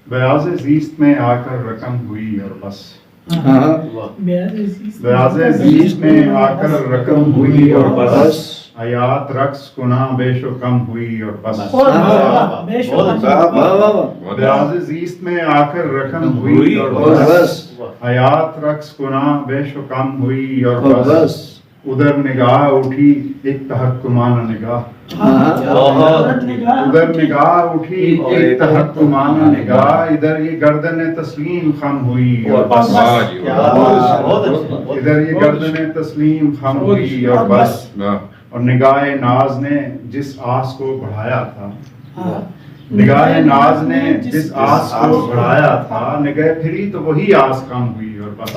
بیاض زیست میں آ کر رقم ہوئی اور بس، بیاض زیست میں آ کر رقم ہوئی اور بس، حیات رقص گناہ بیش و کم ہوئی اور بس، بیاض زیست میں آ کر رقم ہوئی اور بس، حیات رقص گناہ بیش و کم ہوئی اور بس، ادھر نگاہ اٹھی ایک تحکمانہ نگاہ، ادھر نگاہ اٹھی ایک تحکمانہ نگاہ، ادھر یہ گردن تسلیم خم ہوئی اور بس، ادھر یہ گردن تسلیم خم ہوئی اور بس، اور نگاہ ناز نے جس آس کو بڑھایا تھا، نگاہ ناز نے جس آس کو بڑھایا تھا، نگہ پھری تو وہی آس کم ہوئی اور بس،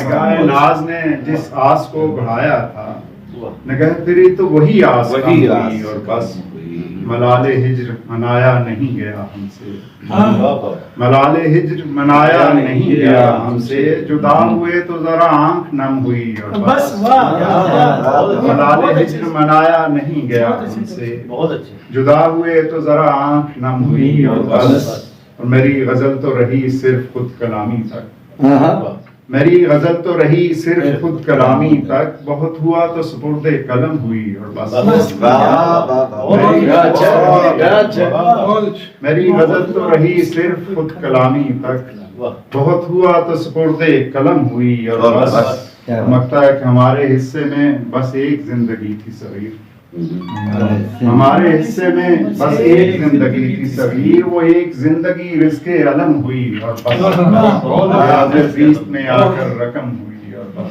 نگاہ ناز نے جس آس کو بڑھایا تھا، نگہ پھری تو وہی آس کم ہوئی اور بس، ملال ہجر منایا نہیں گیا ہم سے، ملال ہجر منایا نہیں گیا ہم سے، جدا ہوئے تو ذرا آنکھ نم ہوئی اور بس، ملال ہجر منایا نہیں گیا ہم سے، جدا ہوئے تو ذرا آنکھ نم ہوئی اور بس، اور میری غزل تو رہی صرف خود کلامی تک، میری غزل تو رہی صرف خود کلامی تک، بہت ہوا تو سپرد قلم ہوئی اور بس، میری غزل تو رہی صرف خود کلامی تک، بہت ہوا تو سپرد قلم ہوئی اور بس، لگتا ہے کہ ہمارے حصے میں بس ایک زندگی تھی صغیر، ہمارے حصے میں بس ایک زندگی تھی صغیر، وہ ایک زندگی رزق علم ہوئی اور بس، بیاض زیست میں آ کر رقم ہوئی اور بس۔